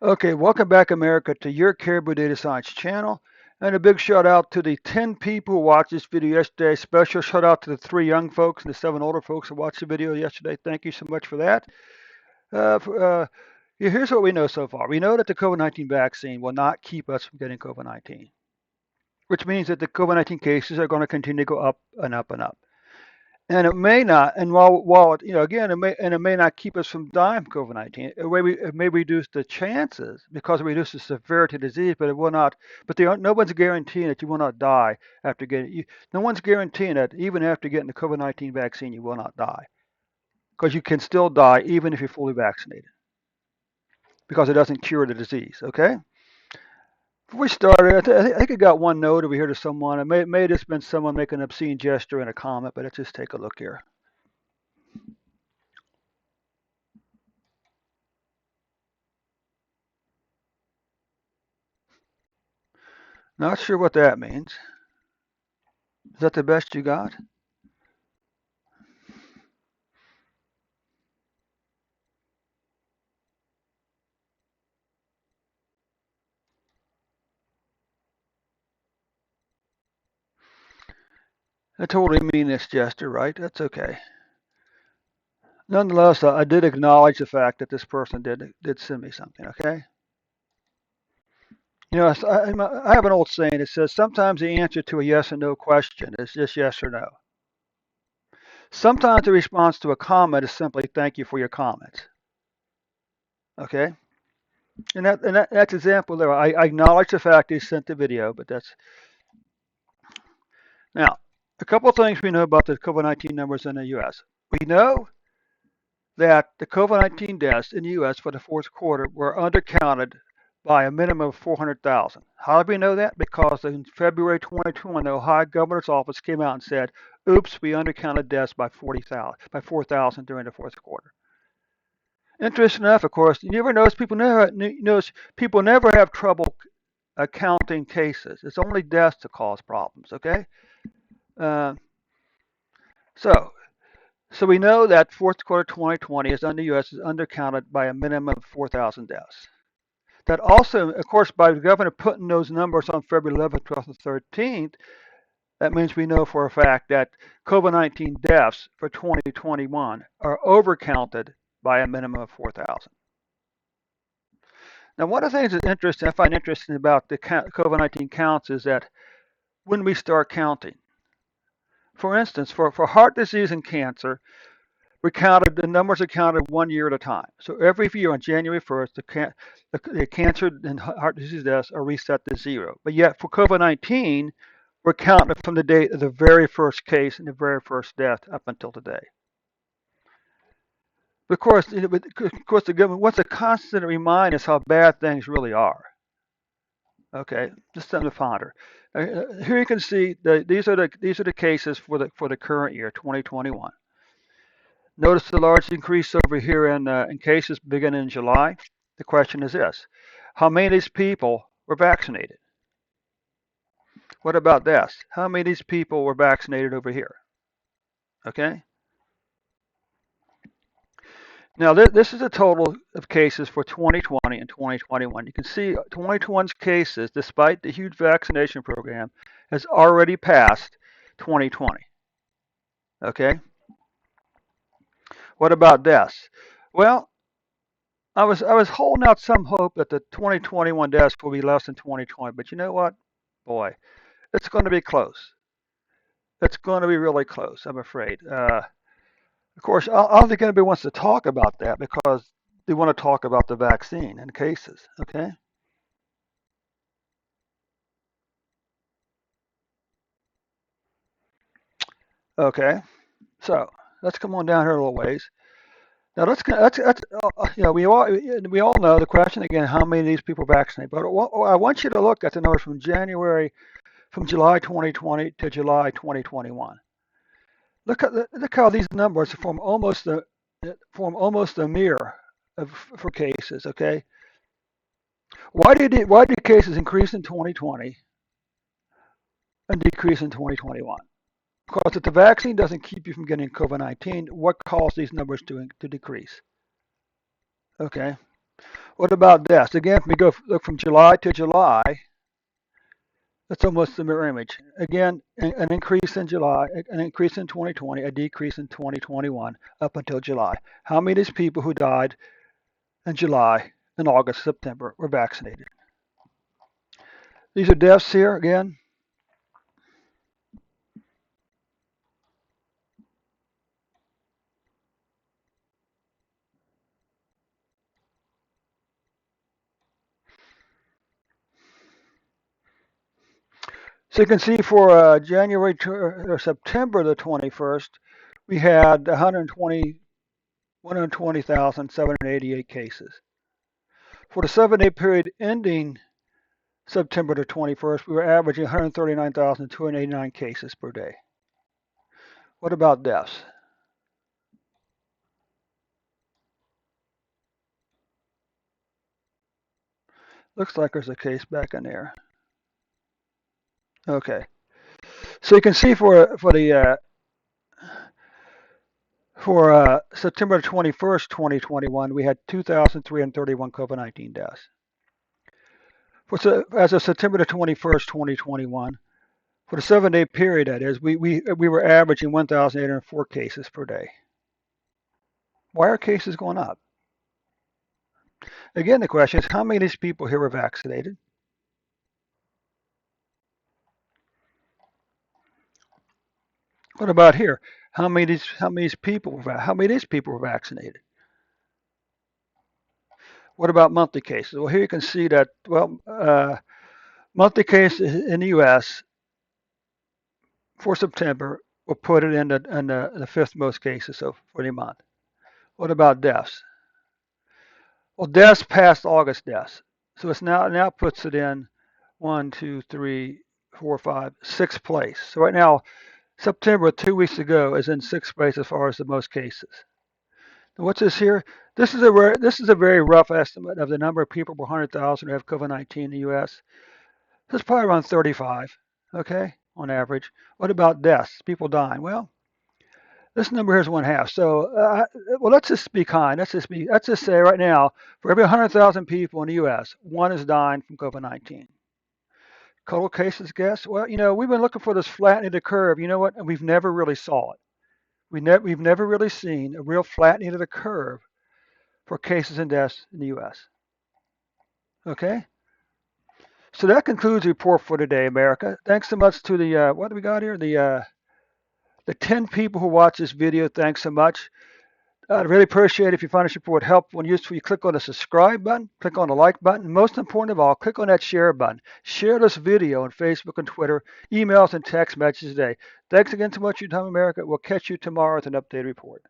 Okay, welcome back, America, to your Caribou Data Science channel. And a big shout out to the 10 people who watched this video yesterday. Special shout out to the 3 young folks and the 7 older folks who watched the video yesterday. Thank you so much for that. Uh, for, uh, Here's what we know so far. We know that the COVID-19 vaccine will not keep us from getting COVID-19, which means that the COVID-19 cases are going to continue to go up and up and up. And it may not, and while again, it may not keep us from dying from COVID-19. It may reduce the chances because it reduces the severity of the disease, but it will not. But no one's guaranteeing that you will not die after getting. No one's guaranteeing that even after getting the COVID-19 vaccine, you will not die, because you can still die even if you're fully vaccinated, because it doesn't cure the disease. Okay. Before we started, I think I got one note over here to someone. It may have just been someone making an obscene gesture in a comment, but let's just take a look here. Not sure what that means. Is that the best you got? A totally meaningless gesture, right? That's okay. Nonetheless, I did acknowledge the fact that this person did send me something. Okay. I have an old saying that says sometimes the answer to a yes or no question is just yes or no. Sometimes the response to a comment is simply thank you for your comments. Okay. That's example there. I acknowledge the fact he sent the video, but that's now a couple of things we know about the COVID-19 numbers in the U.S. We know that the COVID-19 deaths in the U.S. for the fourth quarter were undercounted by a minimum of 400,000. How do we know that? Because in February 2021, the Ohio Governor's Office came out and said, "Oops, we undercounted deaths by 4,000 during the fourth quarter." Interesting enough, of course, you never notice people never have trouble counting cases. It's only deaths that cause problems. Okay, uh, so So we know that fourth quarter 2020 is under U.S. is undercounted by a minimum of 4,000 deaths. That also, of course, by the governor putting those numbers on February 11th, 12th, and 13th, that means we know for a fact that COVID-19 deaths for 2021 are overcounted by a minimum of 4,000. Now, one of the things that's interesting, I find interesting about the COVID-19 counts is that when we start counting, for instance, for heart disease and cancer, the numbers are counted 1 year at a time. So every year on January 1st, the cancer and heart disease deaths are reset to zero. But yet for COVID-19, we're counting from the date of the very first case and the very first death up until today. Of course, the government wants to constantly remind us how bad things really are. Okay, just something to ponder. Here you can see these are the cases for the current year, 2021. Notice the large increase over here in cases beginning in July. The question is this: how many of these people were vaccinated? What about this? How many of these people were vaccinated over here? Okay. Now this is the total of cases for 2020 and 2021. You can see 2021's cases, despite the huge vaccination program, has already passed 2020. Okay. What about deaths? Well, I was holding out some hope that the 2021 deaths will be less than 2020, but you know what? Boy, it's going to be close. It's going to be really close, I'm afraid. Of course, I don't think anybody wants to talk about that because they want to talk about the vaccine and cases. Okay. Okay. So let's come on down here a little ways. Now we all know the question again: how many of these people vaccinated? But I want you to look at the numbers from July 2020 to July 2021. Look how these numbers form almost a mirror for cases. Okay, why did cases increase in 2020 and decrease in 2021? Because if the vaccine doesn't keep you from getting COVID-19, what caused these numbers to decrease? Okay, What about deaths? Again, if we go look from July to July, that's almost the mirror image. Again, an increase in July, an increase in 2020, a decrease in 2021 up until July. How many of these people who died in July and August, September were vaccinated? These are deaths here again. So you can see for January to, or September the 21st, we had 120,788 cases. For the 7-day period ending September the 21st, we were averaging 139,289 cases per day. What about deaths? Looks like there's a case back in there. Okay. So you can see for September 21st, 2021, we had 2,331 COVID-19 deaths. As of September the 21st, 2021, for the 7-day period, that is, we were averaging 1,804 cases per day. Why are cases going up? Again, the question is, how many of these people here were vaccinated? What about here? How many of these people were vaccinated? What about monthly cases? Well, here you can see that, monthly cases in the U.S. for September will put it in the fifth most cases for the month. What about deaths? Well, deaths past August deaths. So it's now puts it in 1, 2, 3, 4, 5, sixth place. So right now, September 2 weeks ago is in sixth place as far as the most cases. And what's this here? This is a very rough estimate of the number of people per 100,000 who have COVID-19 in the U.S. This is probably around 35, okay, on average. What about deaths? People dying? Well, this number here is 1/2. So, well, let's just be kind. Let's just say right now, for every 100,000 people in the U.S., one is dying from COVID-19. Total cases, guess? Well, we've been looking for this flattening of the curve. You know what? And we've never really saw it. We've never really seen a real flattening of the curve for cases and deaths in the U.S. Okay? So that concludes the report for today, America. Thanks so much to the, what do we got here? The 10 people who watch this video. Thanks so much. I'd really appreciate it if you find this report helpful and useful. You click on the subscribe button, click on the like button, and most important of all, click on that share button. Share this video on Facebook and Twitter, emails, and text messages today. Thanks again so much for your time, America. We'll catch you tomorrow with an updated report.